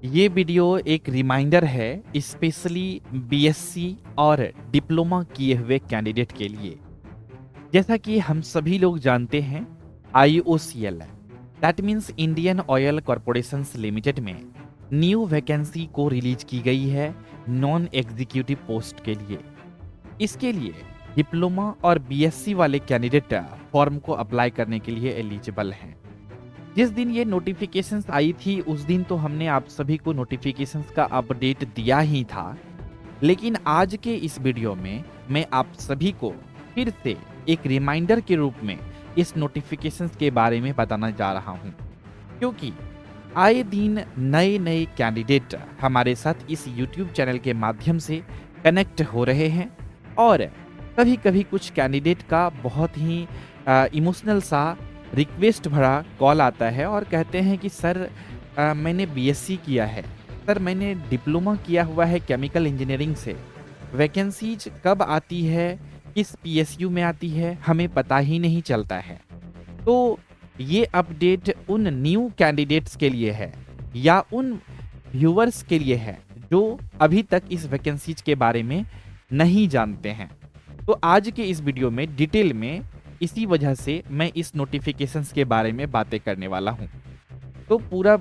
ये वीडियो एक रिमाइंडर है स्पेशली बीएससी और डिप्लोमा किए हुए कैंडिडेट के लिए। जैसा कि हम सभी लोग जानते हैं, IOCL that means Indian oil corporations limited में न्यू वैकेंसी को रिलीज की गई है नॉन एग्जीक्यूटिव पोस्ट के लिए। इसके लिए डिप्लोमा और बीएससी वाले कैंडिडेट फॉर्म को अप्लाई करने के लिए एलिजिबल हैं। जिस दिन ये नोटिफिकेशंस आई थी उस दिन तो हमने आप सभी को नोटिफिकेशंस का अपडेट दिया ही था, लेकिन आज के इस वीडियो में मैं आप सभी को फिर से एक रिमाइंडर के रूप में इस नोटिफिकेशंस के बारे में बताना जा रहा हूं, क्योंकि आए दिन नए नए कैंडिडेट हमारे साथ इस यूट्यूब चैनल के माध्यम से कनेक्ट हो रहे हैं और कभी कभी कुछ कैंडिडेट का बहुत ही इमोशनल सा रिक्वेस्ट भरा कॉल आता है और कहते हैं कि सर मैंने बीएससी किया है, सर मैंने डिप्लोमा किया हुआ है केमिकल इंजीनियरिंग से, वैकेंसीज कब आती है, किस पीएसयू में आती है, हमें पता ही नहीं चलता है। तो ये अपडेट उन न्यू कैंडिडेट्स के लिए है या उन व्यूअर्स के लिए है जो अभी तक इस वैकेंसीज के बारे में नहीं जानते हैं। तो आज के इस वीडियो में डिटेल में इसी वजह से मैं इस नोटिफिकेशंस के बारे में बातें करने वाला हूं। तो पूरा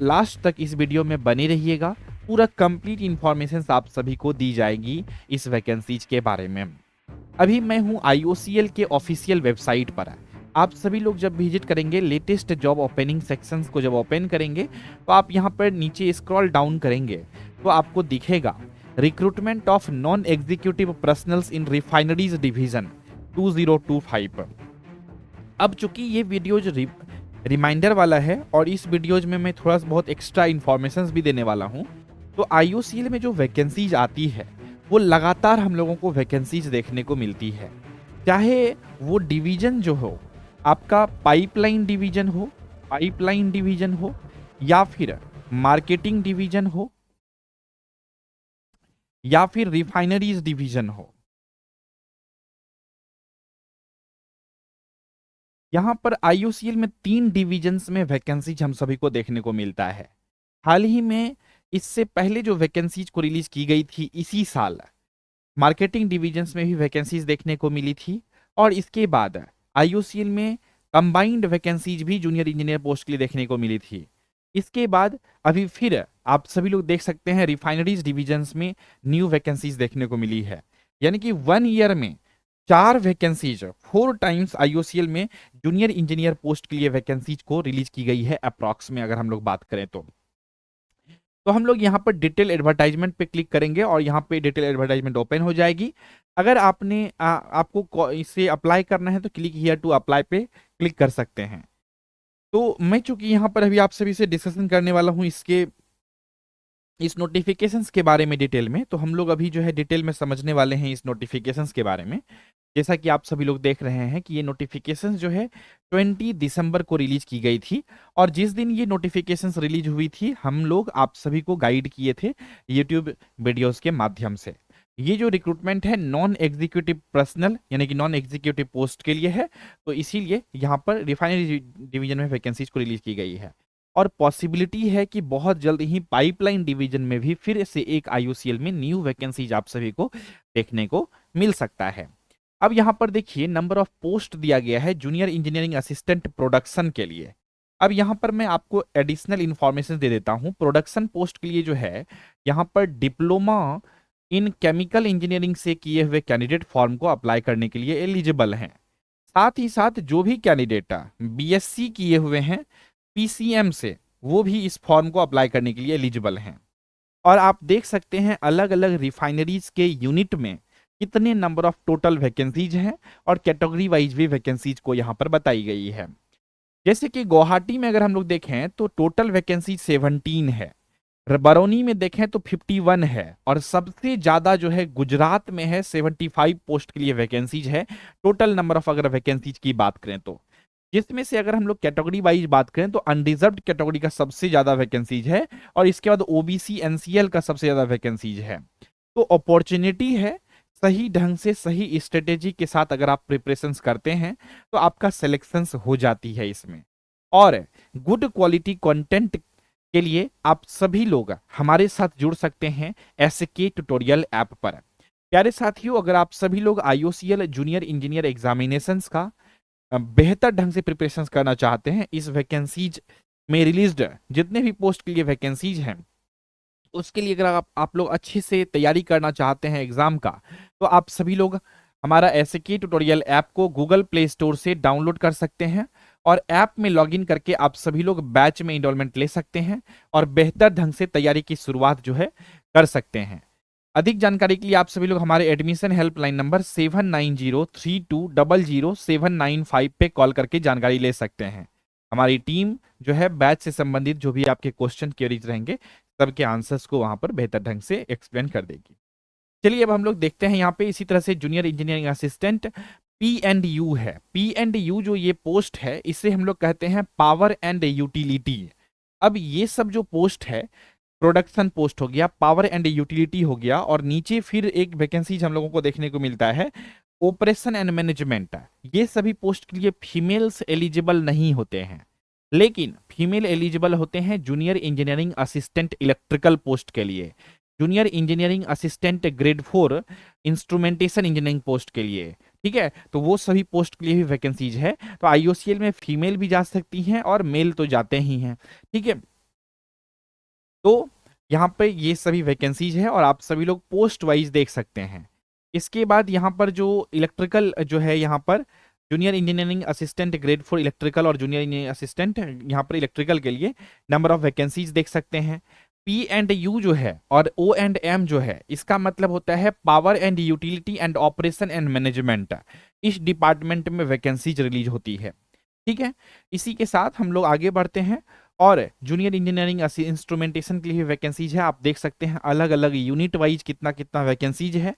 लास्ट तक इस वीडियो में बने रहिएगा, पूरा कंप्लीट इंफॉर्मेशन आप सभी को दी जाएगी इस वैकेंसीज के बारे में। अभी मैं हूं आईओसीएल के ऑफिशियल वेबसाइट पर। आप सभी लोग जब विजिट करेंगे, लेटेस्ट जॉब ओपनिंग सेक्शंस को जब ओपन करेंगे तो आप यहां पर नीचे स्क्रॉल डाउन करेंगे तो आपको दिखेगा recruitment of non executive personnels in refineries division 2025। अब चूंकि ये वीडियो जो रिमाइंडर वाला है और इस वीडियोज में मैं थोड़ा सा बहुत एक्स्ट्रा इन्फॉर्मेशन भी देने वाला हूँ, तो आईओसीएल में जो वैकेंसीज आती है वो लगातार हम लोगों को वैकेंसीज देखने को मिलती है, चाहे वो डिवीजन जो हो आपका पाइपलाइन डिवीजन हो या फिर मार्केटिंग डिवीजन हो या फिर रिफाइनरीज डिवीजन हो। यहाँ पर आईओसीएल में 3 डिवीजन्स में वैकेंसीज हम सभी को देखने को मिलता है। हाल ही में इससे पहले जो वैकेंसीज को रिलीज की गई थी इसी साल, मार्केटिंग डिवीजन्स में भी वैकेंसीज देखने को मिली थी और इसके बाद आईओसीएल में कंबाइंड वैकेंसीज भी जूनियर इंजीनियर पोस्ट के लिए देखने को मिली थी। इसके बाद अभी फिर आप सभी लोग देख सकते हैं रिफाइनरीज डिवीजन्स में न्यू वैकेंसीज देखने को मिली है, यानी कि 1 ईयर में 4 वैकेंसीज 4 टाइम्स आईओसीएल में जूनियर इंजीनियर पोस्ट के लिए वैकेंसीज को रिलीज की गई है अप्रॉक्स में। अगर हम लोग बात करें तो हम लोग यहाँ पर डिटेल एडवर्टाइजमेंट पे क्लिक करेंगे और यहाँ पे डिटेल एडवर्टाइजमेंट ओपन हो जाएगी। अगर आपने आपको इसे अप्लाई करना है तो क्लिक हियर टू अप्लाई पे क्लिक कर सकते हैं। तो मैं चूंकि यहाँ पर अभी आप सभी से डिस्कशन करने वाला हूँ इस नोटिफिकेशंस के बारे में डिटेल में, तो हम लोग अभी जो है डिटेल में समझने वाले हैं इस नोटिफिकेशंस के बारे में। जैसा कि आप सभी लोग देख रहे हैं कि ये नोटिफिकेशंस जो है 20 दिसंबर को रिलीज की गई थी और जिस दिन ये नोटिफिकेशंस रिलीज हुई थी हम लोग आप सभी को गाइड किए थे यूट्यूब वीडियोस के माध्यम से। ये जो रिक्रूटमेंट है नॉन एग्जीक्यूटिव पर्सनल यानी कि नॉन एग्जीक्यूटिव पोस्ट के लिए है, तो इसीलिए यहाँ पर रिफाइनरी डिवीजन में वैकेंसीज को रिलीज की गई है और पॉसिबिलिटी है कि बहुत जल्द ही पाइपलाइन डिवीजन में भी फिर से एक आईओसीएल में न्यू वैकेंसीज आप सभी को देखने को मिल सकता है। अब यहाँ पर देखिए नंबर ऑफ पोस्ट दिया गया है जूनियर इंजीनियरिंग असिस्टेंट प्रोडक्शन के लिए। अब यहाँ पर मैं आपको एडिशनल इंफॉर्मेशन दे देता हूँ। प्रोडक्शन पोस्ट के लिए जो है यहाँ पर डिप्लोमा इन केमिकल इंजीनियरिंग से किए हुए कैंडिडेट फॉर्म को अप्लाई करने के लिए एलिजिबल हैं। साथ ही साथ जो भी कैंडिडेट बीएससी किए हुए हैं पीसीएम से, वो भी इस फॉर्म को अप्लाई करने के लिए एलिजिबल हैं। और आप देख सकते हैं अलग अलग रिफाइनरीज के यूनिट में कितने नंबर ऑफ टोटल वैकेंसीज हैं और कैटेगरी वाइज भी वैकेंसीज को यहाँ पर बताई गई है। जैसे कि गुवाहाटी में अगर हम लोग देखें तो टोटल वैकेंसी 17 है, बरौनी में देखें तो 51 है और सबसे ज्यादा जो है गुजरात में है 75 पोस्ट के लिए वैकेंसीज है टोटल नंबर ऑफ अगर वैकेंसीज की बात करें तो। जिसमें से अगर हम लोग कैटेगरी वाइज बात करें तो अनरिजर्व्ड कैटेगरी का सबसे ज्यादा वैकेंसीज है और इसके बाद ओबीसी एनसीएल का सबसे ज्यादा वैकेंसीज है। तो अपॉर्चुनिटी है, सही ढंग से सही स्ट्रेटेजी के साथ अगर आप प्रिपरेशंस करते हैं तो आपका सिलेक्शंस हो जाती है इसमें। और गुड क्वालिटी कंटेंट के लिए आप सभी लोग हमारे साथ जुड़ सकते हैं एसके ट्यूटोरियल ऐप पर। प्यारे साथियों, अगर आप सभी लोग आईओसीएल जूनियर इंजीनियर एग्जामिनेशंस का बेहतर ढंग से प्रिपरेशन करना चाहते हैं, इस वैकेंसीज में रिलीज्ड जितने भी पोस्ट के लिए वैकेंसीज हैं उसके लिए अगर आप लोग अच्छे से तैयारी करना चाहते हैं एग्जाम का, तो आप सभी लोग हमारा एसके ट्यूटोरियल ऐप को गूगल प्ले स्टोर से डाउनलोड कर सकते हैं और ऐप में लॉगिन करके आप सभी लोग बैच में इनरोलमेंट ले सकते हैं और बेहतर ढंग से तैयारी की शुरुआत जो है कर सकते हैं। अधिक जानकारी के लिए आप सभी लोग हमारे एडमिशन हेल्पलाइन नंबर 7903200795 पे कॉल करके जानकारी ले सकते हैं। हमारी टीम जो है बैच से संबंधित जो भी आपके क्वेश्चन क्वेरीज रहेंगे सबके आंसर्स को वहां पर बेहतर ढंग से एक्सप्लेन कर देगी। चलिए अब हम लोग देखते हैं यहाँ पे इसी तरह से जूनियर इंजीनियरिंग असिस्टेंट P&U है। P&U जो ये पोस्ट है इसे हम लोग कहते हैं पावर एंड यूटिलिटी। अब ये सब जो पोस्ट है, प्रोडक्शन पोस्ट हो गया, पावर एंड यूटिलिटी हो गया, और नीचे फिर एक वैकेंसी हम लोगों को देखने को मिलता है ऑपरेशन एंड मैनेजमेंट। ये सभी पोस्ट के लिए फीमेल्स एलिजिबल नहीं होते हैं, लेकिन फीमेल एलिजिबल होते हैं junior engineering assistant electrical post के लिए, junior engineering assistant grade 4 instrumentation engineering post के लिए। ठीक है, तो वो सभी पोस्ट के लिए भी वैकेंसीज है। तो आईओसीएल में फीमेल भी जा सकती हैं और मेल तो जाते ही हैं। ठीक है, तो यहाँ पे ये सभी वैकेंसीज है और आप सभी लोग पोस्ट वाइज देख सकते हैं। इसके बाद यहाँ पर जो इलेक्ट्रिकल जो है, यहाँ पर junior engineering assistant grade 4 electrical और जूनियर इंजीनियरिंग असिस्टेंट, यहाँ पर इलेक्ट्रिकल के लिए नंबर ऑफ वैकेंसीज देख सकते हैं। P&U जो है और O&M जो है, इसका मतलब होता है power and utility and operation and management. इस डिपार्टमेंट में वैकेंसीज रिलीज होती है। ठीक है, इसी के साथ हम लोग आगे बढ़ते हैं और जूनियर इंजीनियरिंग इंस्ट्रूमेंटेशन के लिए वैकेंसीज है। आप देख सकते हैं अलग अलग यूनिट वाइज कितना कितना वैकेंसीज है।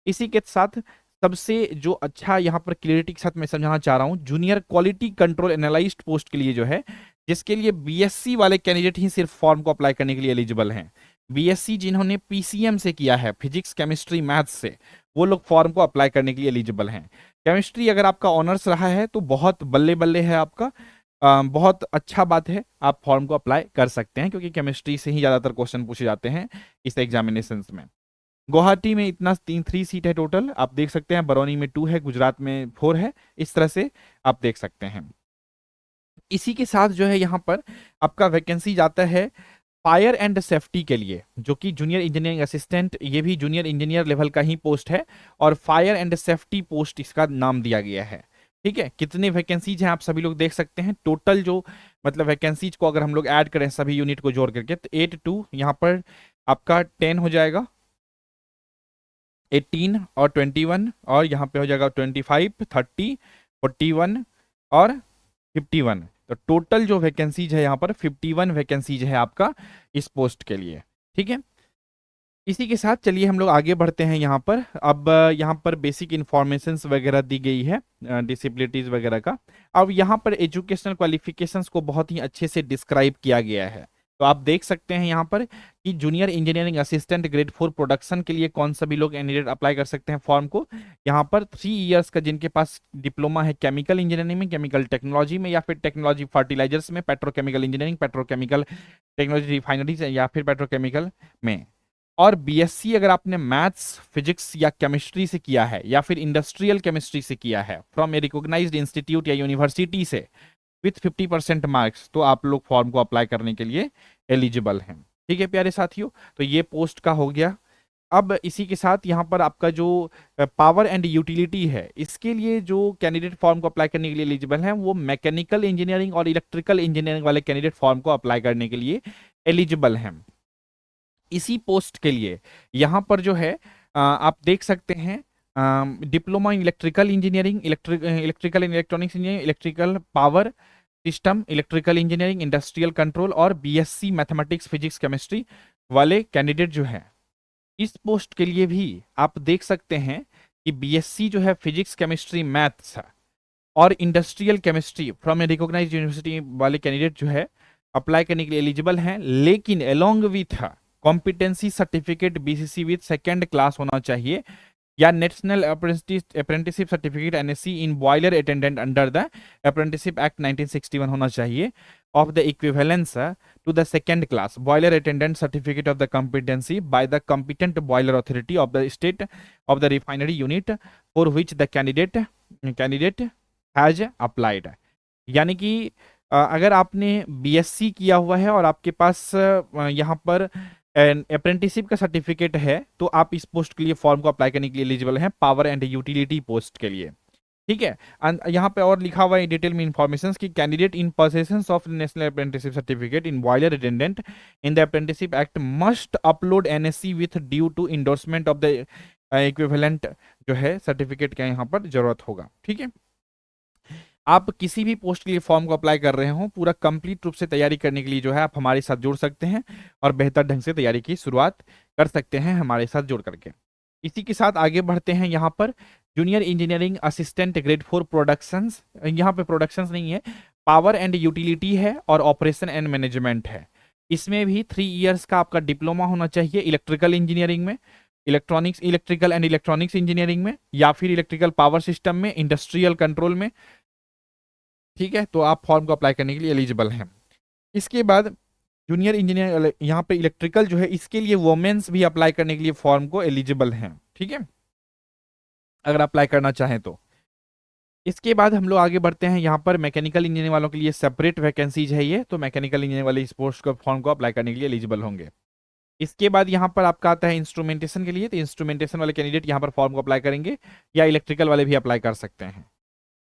इसी के साथ सबसे जो अच्छा यहाँ पर क्लियरिटी के साथ मैं समझाना चाह रहा हूँ, junior quality control analyst post के लिए जो है, जिसके लिए बीएससी वाले कैंडिडेट ही सिर्फ फॉर्म को अप्लाई करने के लिए एलिजिबल हैं। बीएससी जिन्होंने पीसीएम से किया है, फिजिक्स केमिस्ट्री मैथ्स से, वो लोग फॉर्म को अप्लाई करने के लिए एलिजिबल हैं। केमिस्ट्री अगर आपका ऑनर्स रहा है तो बहुत बल्ले बल्ले है आपका, बहुत अच्छा बात है, आप फॉर्म को अप्लाई कर सकते हैं क्योंकि केमिस्ट्री से ही ज़्यादातर क्वेश्चन पूछे जाते हैं इस एग्जामिनेशन में। गुवाहाटी में इतना 3 सीट है टोटल, आप देख सकते हैं। बरौनी में 2 है, गुजरात में 4 है। इस तरह से आप देख सकते हैं। इसी के साथ जो है यहाँ पर आपका वैकेंसी जाता है फायर एंड सेफ्टी के लिए, जो कि जूनियर इंजीनियरिंग असिस्टेंट, ये भी जूनियर इंजीनियर लेवल का ही पोस्ट है और फायर एंड सेफ्टी पोस्ट इसका नाम दिया गया है। ठीक है, कितने वैकेंसीज हैं आप सभी लोग देख सकते हैं। टोटल जो मतलब वैकेंसीज को अगर हम लोग ऐड करें सभी यूनिट को जोड़ करके तो 8 यहाँ पर आपका 10 हो जाएगा, 18 और 21, और यहाँ पे हो जाएगा 25, 30, 41 और 51। तो टोटल जो वैकेंसीज है यहाँ पर 51 वैकेंसीज है आपका इस पोस्ट के लिए। ठीक है, इसी के साथ चलिए हम लोग आगे बढ़ते हैं। यहाँ पर अब यहाँ पर बेसिक इंफॉर्मेशंस वगैरह दी गई है डिसेबिलिटीज वगैरह का। अब यहाँ पर एजुकेशनल क्वालिफिकेशंस को बहुत ही अच्छे से डिस्क्राइब किया गया है। तो आप देख सकते हैं यहाँ पर कि junior engineering assistant grade 4 production के लिए कौन सा भी लोग कैंडिडेट अप्लाई कर सकते हैं फॉर्म को। यहाँ पर 3 इयर्स का जिनके पास डिप्लोमा है केमिकल इंजीनियरिंग में, केमिकल टेक्नोलॉजी में, या फिर टेक्नोलॉजी फर्टिलाइजर्स में, petrochemical engineering, petrochemical technology refineries, या फिर पेट्रोकेमिकल में, और बीएससी अगर आपने मैथ्स, फिजिक्स या केमिस्ट्री से किया है या फिर इंडस्ट्रियल केमिस्ट्री से किया है फ्रॉम ए रिकॉग्नाइज्ड इंस्टीट्यूट या यूनिवर्सिटी से विथ 50% मार्क्स, तो आप लोग फॉर्म को अप्लाई करने के लिए एलिजिबल हैं। ठीक है प्यारे साथियों, तो ये पोस्ट का हो गया। अब इसी के साथ यहाँ पर आपका जो पावर एंड यूटिलिटी है, इसके लिए जो कैंडिडेट फॉर्म को अप्लाई करने के लिए एलिजिबल हैं वो मैकेनिकल इंजीनियरिंग और इलेक्ट्रिकल इंजीनियरिंग वाले कैंडिडेट फॉर्म को अप्लाई करने के लिए एलिजिबल हैं। इसी पोस्ट के लिए यहाँ पर जो है आप देख सकते हैं diploma in electrical engineering, electrical and electronics engineering, electrical power system, electrical engineering, industrial control और बीएससी मैथमेटिक्स, फिजिक्स, केमिस्ट्री वाले कैंडिडेट जो है इस पोस्ट के लिए भी आप देख सकते हैं कि बीएससी जो है फिजिक्स, केमिस्ट्री, मैथ्स और industrial chemistry from a recognised university वाले कैंडिडेट जो है अप्लाई करने के लिए एलिजिबल हैं, लेकिन along with competency certificate BCC with 2nd class होना चाहिए या national apprenticeship certificate NSC in boiler attendant under the apprenticeship act 1961 होना चाहिए of the equivalence to the second class boiler attendant certificate of the competency by the competent boiler authority of the state of the refinery unit for which the candidate has applied। यानी कि अगर आपने BSc किया हुआ है और आपके पास यहाँ पर अप्रेंटिसशिप का सर्टिफिकेट है तो आप इस पोस्ट के लिए फॉर्म को अप्लाई करने के लिए एलिजिबल हैं, पावर एंड यूटिलिटी पोस्ट के लिए। ठीक है, यहाँ पे और लिखा हुआ है डिटेल में इंफॉर्मेशन कि candidate in possession of national apprenticeship certificate in boiler attendant in the apprenticeship act must upload NSC with due to endorsement of the equivalent जो है सर्टिफिकेट का यहाँ पर जरूरत होगा। ठीक है, आप किसी भी पोस्ट के लिए फॉर्म को अप्लाई कर रहे हो पूरा कंप्लीट रूप से तैयारी करने के लिए जो है आप हमारे साथ जुड़ सकते हैं और बेहतर ढंग से तैयारी की शुरुआत कर सकते हैं हमारे साथ जुड़ करके। इसी के साथ आगे बढ़ते हैं, यहाँ पर junior engineering assistant grade 4 productions, यहाँ पे प्रोडक्शंस नहीं है, पावर एंड यूटिलिटी है और ऑपरेशन एंड मैनेजमेंट है। इसमें भी 3 इयर्स का आपका डिप्लोमा होना चाहिए इलेक्ट्रिकल इंजीनियरिंग में, इलेक्ट्रिकल एंड इलेक्ट्रॉनिक्स इंजीनियरिंग में, या फिर इलेक्ट्रिकल पावर सिस्टम में, इंडस्ट्रियल कंट्रोल में। ठीक है, तो आप फॉर्म को अप्लाई करने के लिए एलिजिबल हैं। इसके बाद जूनियर इंजीनियर यहाँ पे इलेक्ट्रिकल जो है इसके लिए वोमेन्स भी अप्लाई करने के लिए फॉर्म को एलिजिबल हैं। ठीक है, अगर अप्लाई करना चाहें तो। इसके बाद हम लोग आगे बढ़ते हैं, यहाँ पर मैकेनिकल इंजीनियरिंग वालों के लिए सेपरेट वैकेंसीज है ये, तो मैकेनिकल इंजीनियरिंग वाले इस पोस्ट को फॉर्म को अप्लाई करने के लिए एलिजिबल होंगे। इसके बाद यहाँ पर आपका आता है इंस्ट्रूमेंटेशन के लिए, तो इंस्ट्रूमेंटेशन वाले कैंडिडेट यहाँ पर फॉर्म को अप्लाई करेंगे, या इलेक्ट्रिकल वाले भी अप्लाई कर सकते हैं।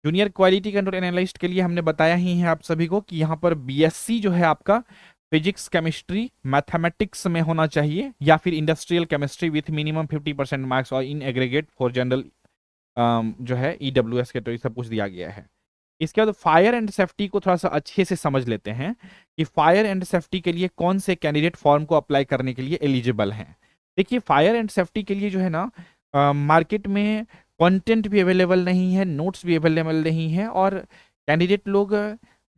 जूनियर क्वालिटी कंट्रोल एनालिस्ट के लिए हमने बताया ही है आप सभी को कि यहाँ पर बीएससी जो है आपका फिजिक्स केमिस्ट्री मैथमेटिक्स में होना चाहिए, या फिर industrial chemistry with minimum 50% marks और इन एग्रीगेट फॉर जनरल जो है ईडब्ल्यूएस के, तो ये सब कुछ दिया गया है। इसके बाद फायर एंड सेफ्टी को थोड़ा सा अच्छे से समझ लेते हैं कि फायर एंड सेफ्टी के लिए कौन से कैंडिडेट फॉर्म को अप्लाई करने के लिए एलिजिबल हैं। देखिए, फायर एंड सेफ्टी के लिए जो है ना मार्केट में कंटेंट भी अवेलेबल नहीं है, नोट्स भी अवेलेबल नहीं है, और कैंडिडेट लोग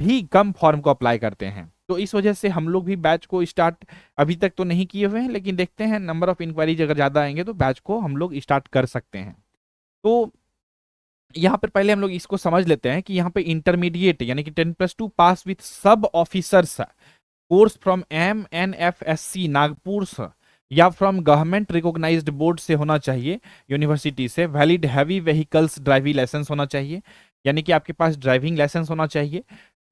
भी कम फॉर्म को अप्लाई करते हैं। तो इस वजह से हम लोग भी बैच को स्टार्ट अभी तक तो नहीं किए हुए हैं, लेकिन देखते हैं नंबर ऑफ इंक्वायरीज अगर ज़्यादा आएंगे तो बैच को हम लोग स्टार्ट कर सकते हैं। तो यहाँ पर पहले हम लोग इसको समझ लेते हैं कि यहाँ पे इंटरमीडिएट यानी कि 10+2 पास विथ सब officers course from MNFSC Nagpur या फ्रॉम गवर्नमेंट रिकॉग्नाइज्ड बोर्ड से होना चाहिए, यूनिवर्सिटी से। Valid heavy vehicles driving licence होना चाहिए, यानी कि आपके पास ड्राइविंग लाइसेंस होना चाहिए।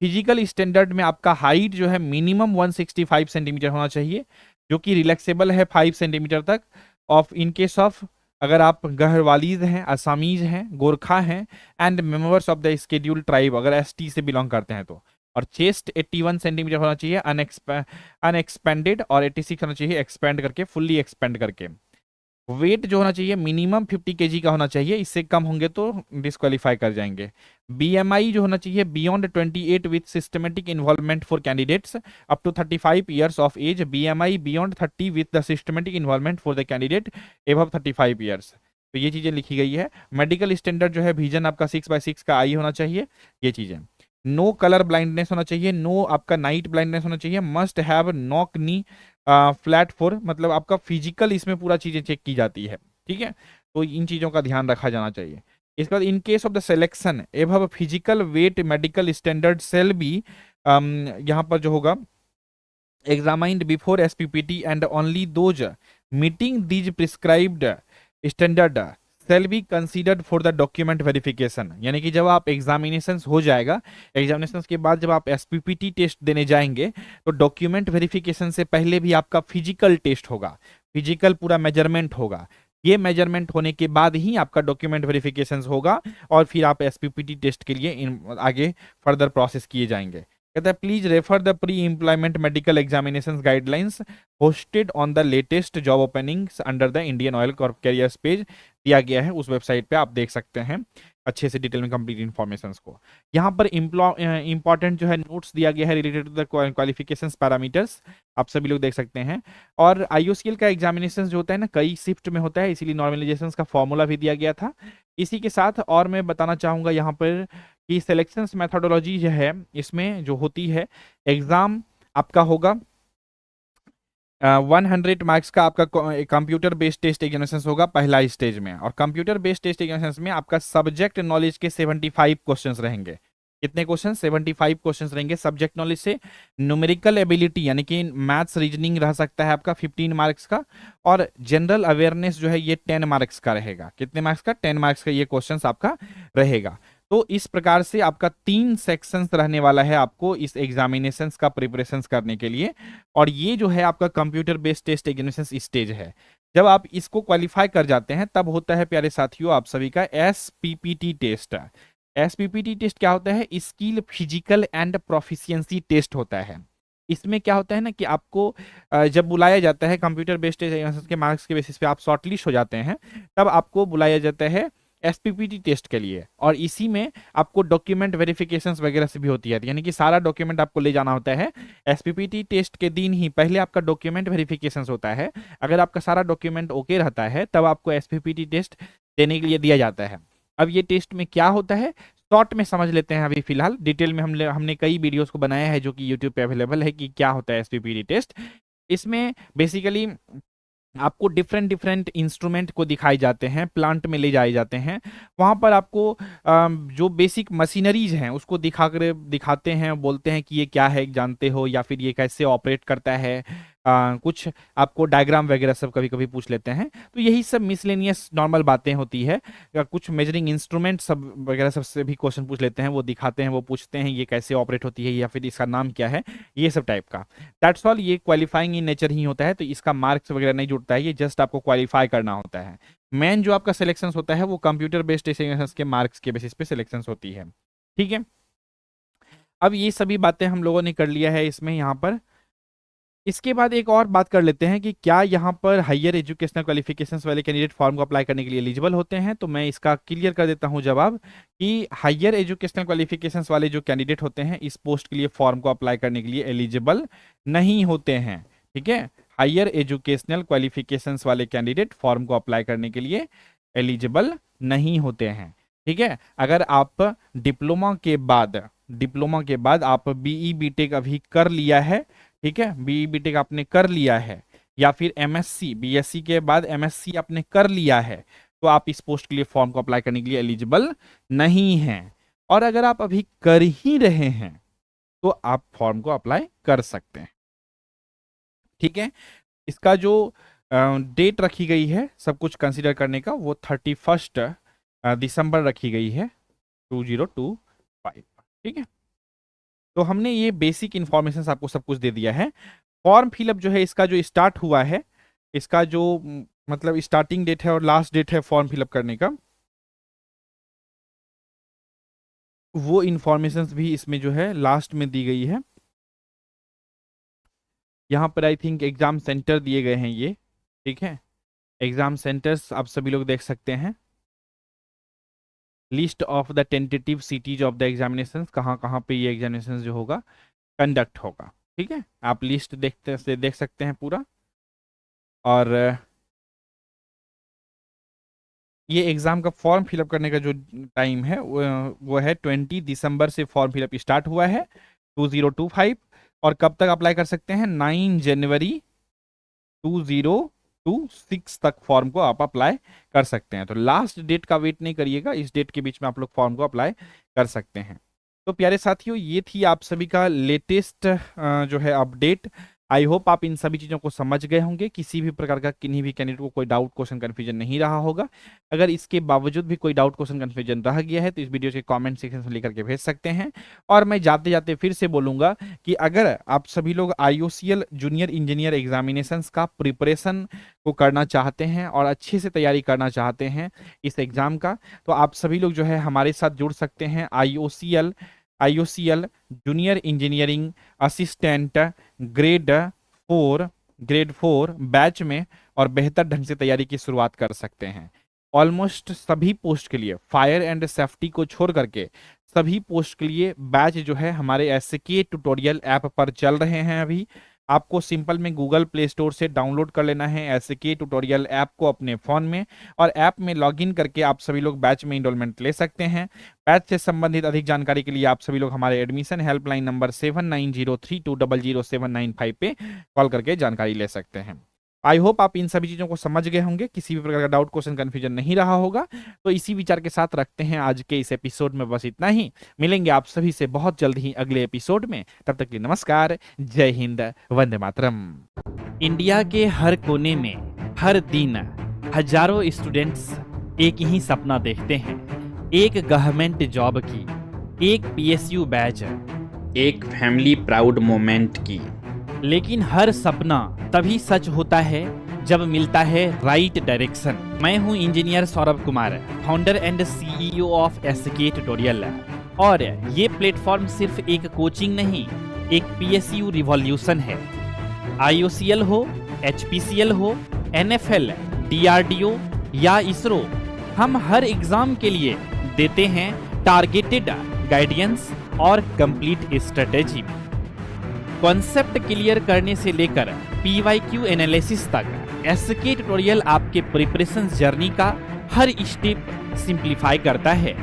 फिजिकल स्टैंडर्ड में आपका हाइट जो है मिनिमम 165 सेंटीमीटर होना चाहिए, जो कि रिलैक्सेबल है 5 सेंटीमीटर तक। ऑफ इन केस ऑफ अगर आप गढ़वालीज हैं, असामीज हैं, गोरखा हैं and members of the scheduled tribe, अगर एसटी से बिलोंग करते हैं तो। और चेस्ट 81 सेंटीमीटर होना चाहिए अनएक्सपेंडेड, और 86 होना चाहिए एक्सपेंड करके, फुल्ली एक्सपेंड करके। वेट जो होना चाहिए मिनिमम 50 kg का होना चाहिए, इससे कम होंगे तो डिस्क्वालीफाई कर जाएंगे। बीएमआई जो होना चाहिए beyond 28 with systematic involvement for candidates up to 35 years of age, BMI beyond 30 with the systematic involvement for the candidate above 35 years. तो ये चीजें लिखी गई है। मेडिकल स्टैंडर्ड जो है विजन आपका 6/6 का आई होना चाहिए, ये चीजें। नो कलर ब्लाइंडनेस होना चाहिए, नो आपका नाइट ब्लाइंडनेस होना चाहिए, must have knock knee flat four, मतलब आपका फिजिकल इसमें पूरा चीजें चेक की जाती है। ठीक है, तो इन चीजों का ध्यान रखा जाना चाहिए। इसके बाद in case of the selection above physical weight medical standard shall be यहाँ पर जो होगा examined before SPPT and only those meeting these prescribed standard shall be considered for the document verification। यानी कि जब आप एग्जामिनेशन हो जाएगा, एग्जामिनेशन के बाद जब आप एसपीपीटी टेस्ट देने जाएंगे तो डॉक्यूमेंट वेरिफिकेशन से पहले भी आपका फिजिकल टेस्ट होगा, फिजिकल पूरा मेजरमेंट होगा। ये मेजरमेंट होने के बाद ही आपका डॉक्यूमेंट वेरिफिकेशन होगा और फिर आप एसपीपीटी टेस्ट के लिए आगे फर्दर प्रोसेस किए जाएंगे। कहता है please refer the pre employment medical examination guidelines hosted on the latest job openings under the Indian oil carriers page, दिया गया है उस वेबसाइट पे, आप देख सकते हैं अच्छे से डिटेल में कंप्लीट इन्फॉर्मेशन को। यहाँ पर इंपॉर्टेंट जो है नोट्स दिया गया है related to the qualifications parameters, आप सभी लोग देख सकते हैं। और आईओसीएल का एग्जामिनेशन जो होता है ना कई शिफ्ट में होता है, इसीलिए नॉर्मलाइजेशन का फॉर्मूला भी दिया गया था। इसी के साथ और मैं बताना चाहूंगा यहाँ पर कि सिलेक्शन मैथोडोलॉजी जो है इसमें जो होती है, एग्जाम आपका होगा 100 मार्क्स का आपका कंप्यूटर बेस्ड टेस्ट एग्जामिनेशन होगा पहला स्टेज में। और कंप्यूटर बेस्ड टेस्ट एग्जामिनेशन में आपका सब्जेक्ट नॉलेज के 75 क्वेश्चंस रहेंगे। कितने क्वेश्चन? 75 क्वेश्चंस रहेंगे सब्जेक्ट नॉलेज से। न्यूमेरिकल एबिलिटी यानी कि मैथ्स रीजनिंग रह सकता है आपका 15 मार्क्स का। और जनरल अवेयरनेस जो है ये 10 मार्क्स का रहेगा। कितने मार्क्स का? 10 मार्क्स का ये क्वेश्चंस आपका रहेगा। तो इस प्रकार से आपका 3 सेक्शंस रहने वाला है आपको इस एग्जामिनेशंस का प्रिपरेशन करने के लिए। और ये जो है आपका computer based test examination stage है। जब आप इसको क्वालिफाई कर जाते हैं तब होता है प्यारे साथियों आप सभी का एसपीपीटी टेस्ट। एसपीपीटी टेस्ट क्या होता है? Skill physical and proficiency test होता है। इसमें क्या होता है ना कि आपको जब बुलाया जाता है कंप्यूटर बेस्ड टेस्ट के मार्क्स के बेसिस पे आप शॉर्टलिस्ट हो जाते हैं, तब आपको बुलाया जाता है एसपीपीटी टेस्ट के लिए। और इसी में आपको डॉक्यूमेंट वेरिफिकेशंस वगैरह से भी होती है, यानी कि सारा डॉक्यूमेंट आपको ले जाना होता है। एसपीपीटी टेस्ट के दिन ही पहले आपका डॉक्यूमेंट वेरिफिकेशंस होता है। अगर आपका सारा डॉक्यूमेंट ओके रहता है तब आपको एसपीपीटी टेस्ट देने के लिए दिया जाता है। अब ये टेस्ट में क्या होता है शॉर्ट में समझ लेते हैं। अभी फिलहाल डिटेल में हमने कई वीडियोस को बनाया है जो कि यूट्यूब पे अवेलेबल है कि क्या होता है एसपीपीटी टेस्ट। इसमें बेसिकली आपको डिफरेंट डिफरेंट इंस्ट्रूमेंट को दिखाए जाते हैं, प्लांट में ले जाए जाते हैं। वहाँ पर आपको जो बेसिक मशीनरीज हैं उसको दिखाते हैं, बोलते हैं कि ये क्या है जानते हो, या फिर ये कैसे ऑपरेट करता है। कुछ आपको डायग्राम वगैरह सब कभी कभी पूछ लेते हैं। तो यही सब मिसलेनियस नॉर्मल बातें होती है। कुछ मेजरिंग इंस्ट्रूमेंट सब वगैरह सबसे भी क्वेश्चन पूछ लेते हैं, वो दिखाते हैं, वो पूछते हैं ये कैसे ऑपरेट होती है या फिर इसका नाम क्या है, ये सब टाइप का। That's all. ये क्वालिफाइंग इन नेचर ही होता है, तो इसका मार्क्स वगैरह नहीं जुड़ता है, ये जस्ट आपको क्वालिफाई करना होता है। मेन जो आपका सिलेक्शन होता है वो कंप्यूटर बेस्ड एग्जामिनेशंस के मार्क्स के बेसिस पे सिलेक्शन होती है। ठीक है, अब ये सभी बातें हम लोगों ने कर लिया है इसमें यहाँ पर। इसके बाद एक और बात कर लेते हैं कि क्या यहाँ पर हायर एजुकेशनल क्वालिफिकेशंस वाले कैंडिडेट फॉर्म को अप्लाई करने के लिए एलिजिबल होते हैं। तो मैं इसका क्लियर कर देता हूँ जवाब कि हायर एजुकेशनल क्वालिफिकेशंस वाले जो कैंडिडेट होते हैं इस पोस्ट के लिए फॉर्म को अप्लाई करने के लिए एलिजिबल नहीं होते हैं। ठीक है, हायर एजुकेशनल क्वालिफिकेशंस वाले कैंडिडेट फॉर्म को अप्लाई करने के लिए एलिजिबल नहीं होते हैं। ठीक है, अगर आप डिप्लोमा के बाद आप बीई बीटेक अभी कर लिया है, ठीक है, बीई बीटेक आपने कर लिया है, या फिर एमएससी बीएससी के बाद एमएससी आपने कर लिया है, तो आप इस पोस्ट के लिए फॉर्म को अप्लाई करने के लिए एलिजिबल नहीं हैं। और अगर आप अभी कर ही रहे हैं तो आप फॉर्म को अप्लाई कर सकते हैं। ठीक है, इसका जो डेट रखी गई है सब कुछ कंसीडर करने का वो 31 दिसंबर रखी गई है 2025। ठीक है, तो हमने ये बेसिक इंफॉर्मेशन आपको सब कुछ दे दिया है। फॉर्म फिलअप जो है इसका जो स्टार्ट हुआ है, इसका जो मतलब स्टार्टिंग डेट है और लास्ट डेट है फॉर्म फिलअप करने का, वो इंफॉर्मेशन भी इसमें जो है लास्ट में दी गई है। यहाँ पर आई थिंक एग्जाम सेंटर दिए गए हैं ये। ठीक है, एग्जाम सेंटर्स आप सभी लोग देख सकते हैं। List of the tentative cities of the examination, कहाँ कहाँ पे ये एग्जामिनेशन जो होगा कंडक्ट होगा। ठीक है, आप लिस्ट देख सकते हैं पूरा। और ये एग्जाम का फॉर्म फिलअप करने का जो टाइम है वो है 20 दिसंबर से फॉर्म फिलअप स्टार्ट हुआ है 2025। और कब तक अप्लाई कर सकते हैं? 9 जनवरी 2026 तक फॉर्म को आप अप्लाई कर सकते हैं। तो लास्ट डेट का वेट नहीं करिएगा, इस डेट के बीच में आप लोग फॉर्म को अप्लाई कर सकते हैं। तो प्यारे साथियों, ये थी आप सभी का लेटेस्ट जो है अपडेट। आई होप आप इन सभी चीज़ों को समझ गए होंगे। किसी भी प्रकार का किन्हीं भी कैंडिडेट को कोई डाउट क्वेश्चन कन्फ्यूजन नहीं रहा होगा। अगर इसके बावजूद भी कोई डाउट क्वेश्चन कन्फ्यूजन रह गया है तो इस वीडियो के कमेंट सेक्शन से लेकर के भेज सकते हैं। और मैं जाते जाते फिर से बोलूँगा कि अगर आप सभी लोग IOCL जूनियर इंजीनियर एग्जामिनेशंस का प्रिपरेशन को करना चाहते हैं और अच्छे से तैयारी करना चाहते हैं इस एग्ज़ाम का, तो आप सभी लोग जो है हमारे साथ जुड़ सकते हैं IOCL junior engineering assistant grade 4 batch में, और बेहतर ढंग से तैयारी की शुरुआत कर सकते हैं। ऑलमोस्ट सभी पोस्ट के लिए फायर एंड सेफ्टी को छोड़ करके सभी पोस्ट के लिए बैच जो है हमारे SK ट्यूटोरियल ऐप पर चल रहे हैं अभी। आपको सिंपल में गूगल प्ले स्टोर से डाउनलोड कर लेना है एसके ट्यूटोरियल ऐप को अपने फ़ोन में, और ऐप में लॉगिन करके आप सभी लोग बैच में इनरोलमेंट ले सकते हैं। बैच से संबंधित अधिक जानकारी के लिए आप सभी लोग हमारे एडमिशन हेल्पलाइन नंबर 7903200795 पे कॉल करके जानकारी ले सकते हैं। आई होप आप इन सभी चीज़ों को समझ गए होंगे, किसी भी प्रकार का डाउट क्वेश्चन कन्फ्यूजन नहीं रहा होगा। तो इसी विचार के साथ रखते हैं आज के इस एपिसोड में बस इतना ही। मिलेंगे आप सभी से बहुत जल्द ही अगले एपिसोड में, तब तक के लिए नमस्कार, जय हिंद, वंदे मातरम। इंडिया के हर कोने में हर दिन हजारों स्टूडेंट्स एक ही सपना देखते हैं, एक गवर्नमेंट जॉब की, एक पीएसयू बैच, एक फैमिली प्राउड मोमेंट की। लेकिन हर सपना तभी सच होता है जब मिलता है राइट डायरेक्शन। मैं हूं engineer Saurabh Kumar, founder and CEO of SK tutorial, और ये प्लेटफॉर्म सिर्फ एक कोचिंग नहीं, एक पीएसयू रिवॉल्यूशन है। आईओसीएल हो, एचपीसीएल हो, एनएफएल, डीआरडीओ या इसरो, हम हर एग्जाम के लिए देते हैं टारगेटेड गाइडेंस और कंप्लीट स्ट्रेटेजी। कॉन्सेप्ट क्लियर करने से लेकर पीवाईक्यू एनालिसिस तक एसके ट्यूटोरियल आपके प्रिपरेशन जर्नी का हर स्टेप सिंप्लीफाई करता है।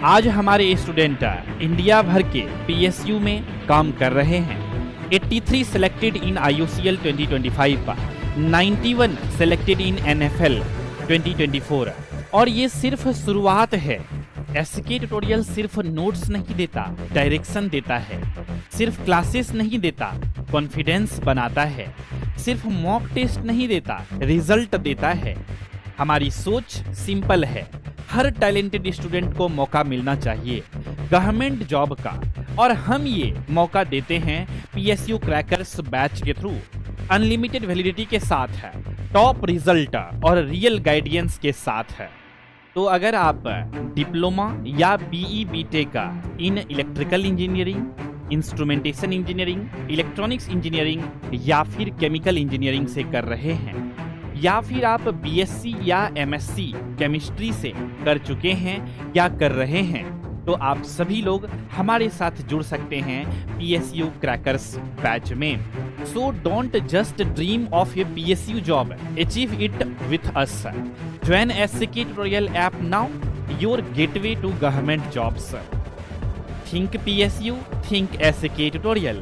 आज हमारे स्टूडेंट इंडिया भर के पीएसयू में काम कर रहे हैं। 83 selected in IOCL 2025, 91 selected in NFL 2024, और ये सिर्फ शुरुआत है। एसके ट्यूटोरियल सिर्फ नोट्स नहीं देता, डायरेक्शन देता है। सिर्फ क्लासेस नहीं देता, कॉन्फिडेंस बनाता है। सिर्फ मॉक टेस्ट नहीं देता, रिजल्ट देता है। हमारी सोच सिंपल है, हर टैलेंटेड स्टूडेंट को मौका मिलना चाहिए गवर्नमेंट जॉब का, और हम ये मौका देते हैं पीएसयू क्रैकर्स बैच के थ्रू, अनलिमिटेड वैलिडिटी के साथ है, टॉप रिजल्ट और रियल गाइडेंस के साथ है। तो अगर आप डिप्लोमा या BE BTech in electrical engineering, instrumentation engineering, electronics engineering या फिर केमिकल इंजीनियरिंग से कर रहे हैं, या फिर आप बीएससी या एमएससी केमिस्ट्री से कर चुके हैं या कर रहे हैं, तो आप सभी लोग हमारे साथ जुड़ सकते हैं पीएसयू क्रैकर्स बैच में। So don't just dream of A PSU job, achieve it with us. Join SK Tutorial app now, your gateway to government jobs. Think PSU, think SK Tutorial.